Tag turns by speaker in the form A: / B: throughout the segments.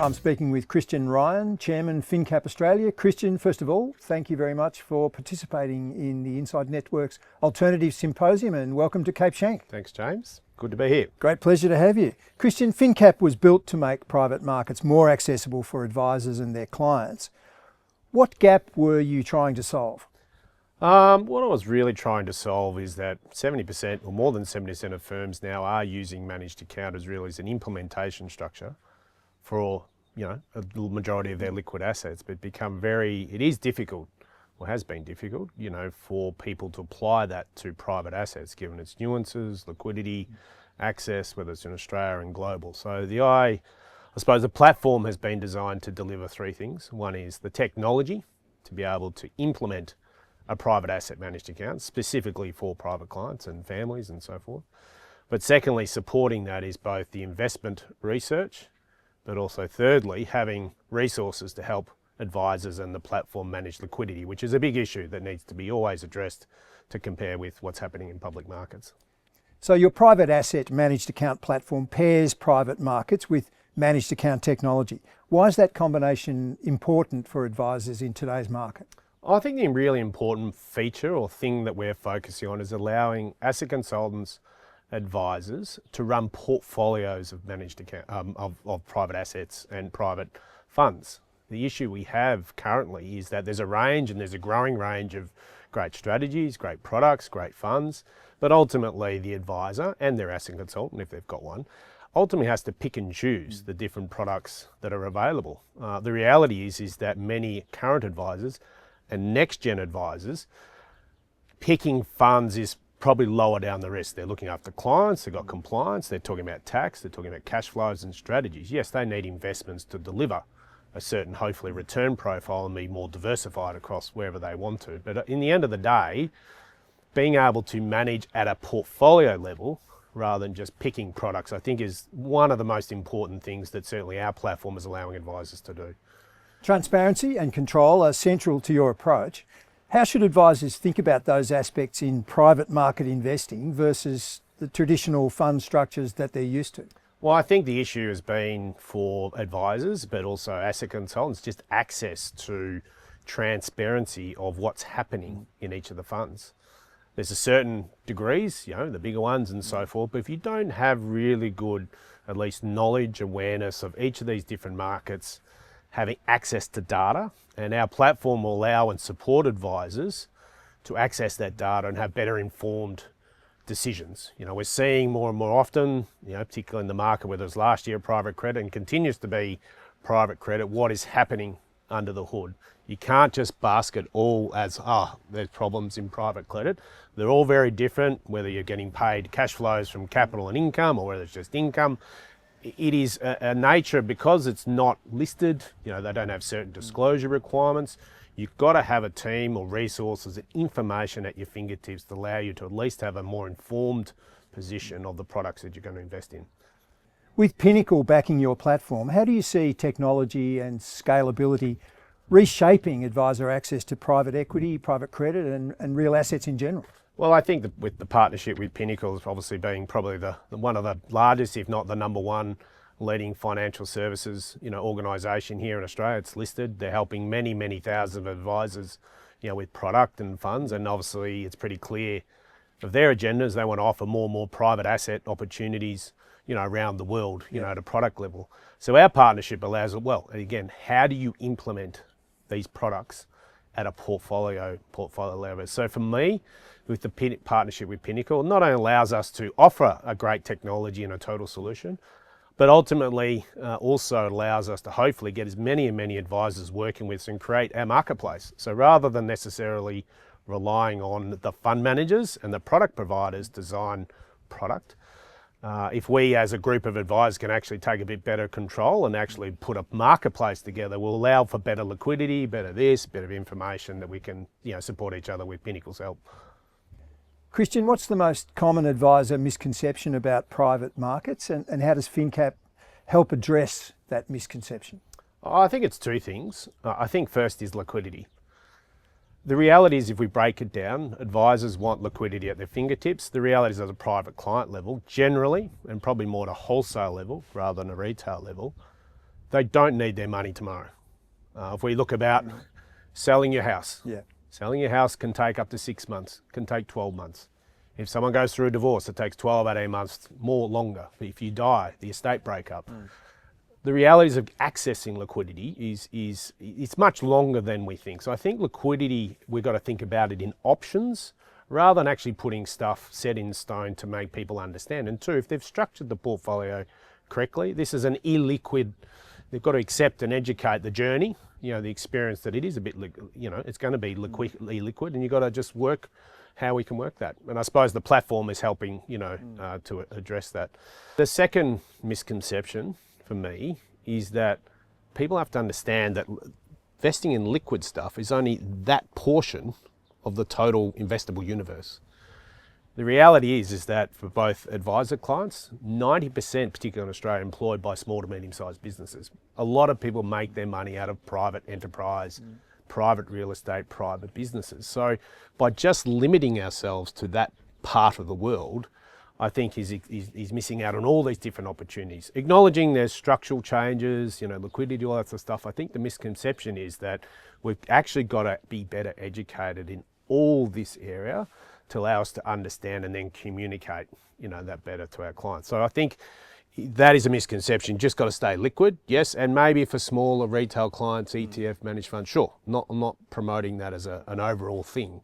A: I'm speaking with Christian Ryan, Chairman, FinCap Australia. Christian, first of all, thank you very much for participating in the Inside Network's Alternative Symposium, and welcome to Cape Schanck.
B: Thanks, James. Good to be here.
A: Great pleasure to have you. Christian, FinCap was built to make private markets more accessible for advisors and their clients. What gap were you trying to solve?
B: What I was really trying to solve is that 70% or more than 70% of firms now are using managed account as really as an implementation structure for, a majority of their liquid assets, but it is difficult, or has been difficult, for people to apply that to private assets, given its nuances, liquidity, access, whether it's in Australia and global. So I suppose the platform has been designed to deliver three things. One is the technology to be able to implement a private asset managed account, specifically for private clients and families and so forth. But secondly, supporting that is both the investment research, but also thirdly, having resources to help advisors and the platform manage liquidity, which is a big issue that needs to be always addressed to compare with what's happening in public markets.
A: So your private asset managed account platform pairs private markets with managed account technology. Why is that combination important for advisors in today's market?
B: I think the really important feature or thing that we're focusing on is allowing asset consultants, advisors to run portfolios of managed account of private assets and private funds. The issue we have currently is that there's a growing range of great strategies, great products, great funds, but ultimately the advisor and their asset consultant, if they've got one, ultimately has to pick and choose the different products that are available. The reality is that many current advisors and next-gen advisors, picking funds is probably lower down the list. They're looking after clients, they've got compliance, they're talking about tax, they're talking about cash flows and strategies. Yes, they need investments to deliver a certain, hopefully, return profile and be more diversified across wherever they want to. But in the end of the day, being able to manage at a portfolio level rather than just picking products, I think is one of the most important things that certainly our platform is allowing advisors to do.
A: Transparency and control are central to your approach. How should advisors think about those aspects in private market investing versus the traditional fund structures that they're used to?
B: Well, I think the issue has been for advisors, but also asset consultants, just access to transparency of what's happening in each of the funds. There's a certain degrees, the bigger ones and so forth, but if you don't have really good, at least knowledge, awareness of each of these different markets, having access to data, and our platform will allow and support advisors to access that data and have better informed decisions. We're seeing more and more often, particularly in the market, whether it was last year private credit and continues to be private credit, what is happening under the hood. You can't just basket all as, there's problems in private credit. They're all very different, whether you're getting paid cash flows from capital and income or whether it's just income. It is a nature, because it's not listed, they don't have certain disclosure requirements. You've got to have a team or resources and information at your fingertips to allow you to at least have a more informed position of the products that you're going to invest in.
A: With Pinnacle backing your platform, how do you see technology and scalability reshaping advisor access to private equity, private credit and real assets in general?
B: Well, I think that with the partnership with Pinnacle as obviously being probably the one of the largest, if not the number one leading financial services, organisation here in Australia. It's listed. They're helping many, many thousands of advisors, with product and funds. And obviously it's pretty clear of their agendas. They want to offer more and more private asset opportunities, around the world, at a product level. So our partnership allows it. Well, again, how do you implement these products at a portfolio level? So for me, with the partnership with Pinnacle, not only allows us to offer a great technology and a total solution, but ultimately also allows us to hopefully get as many and many advisors working with us and create our marketplace. So rather than necessarily relying on the fund managers and the product providers design product, if we as a group of advisors can actually take a bit better control and actually put a marketplace together, will allow for better liquidity, better information that we can support each other with Pinnacle's help.
A: Christian, what's the most common advisor misconception about private markets, and how does FinCap help address that misconception?
B: I think it's two things. I think first is liquidity. The reality is, if we break it down, advisors want liquidity at their fingertips. The reality is, at a private client level, generally, and probably more at a wholesale level rather than a retail level, they don't need their money tomorrow. If we look about selling your house, selling your house can take up to 6 months, can take 12 months. If someone goes through a divorce, it takes 12, 18 months, more longer. If you die, the estate breakup. The realities of accessing liquidity it's much longer than we think. So I think liquidity, we've got to think about it in options rather than actually putting stuff set in stone to make people understand. And two, if they've structured the portfolio correctly, this is an illiquid, they've got to accept and educate the journey, the experience that it is a bit, it's going to be illiquid, and you've got to just work how we can work that. And I suppose the platform is helping, to address that. The second misconception for me is that people have to understand that investing in liquid stuff is only that portion of the total investable universe. The reality is that for both advisor clients, 90%, particularly in Australia, employed by small to medium-sized businesses. A lot of people make their money out of private enterprise, private real estate, private businesses. So by just limiting ourselves to that part of the world, I think he's missing out on all these different opportunities. Acknowledging there's structural changes, liquidity, all that sort of stuff. I think the misconception is that we've actually got to be better educated in all this area to allow us to understand and then communicate, that better to our clients. So I think that is a misconception. Just got to stay liquid, yes, and maybe for smaller retail clients, ETF, managed funds, sure. I'm not promoting that as an overall thing.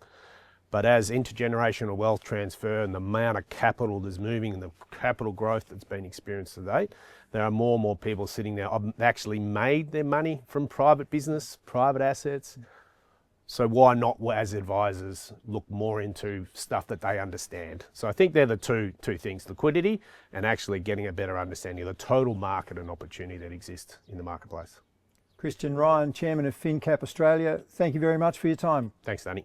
B: But as intergenerational wealth transfer and the amount of capital that's moving and the capital growth that's been experienced to date, there are more and more people sitting there actually made their money from private business, private assets. So why not, as advisors, look more into stuff that they understand? So I think they're the two things, liquidity and actually getting a better understanding of the total market and opportunity that exists in the marketplace.
A: Christian Ryan, Chairman of FinCap Australia, thank you very much for your time.
B: Thanks, Danny.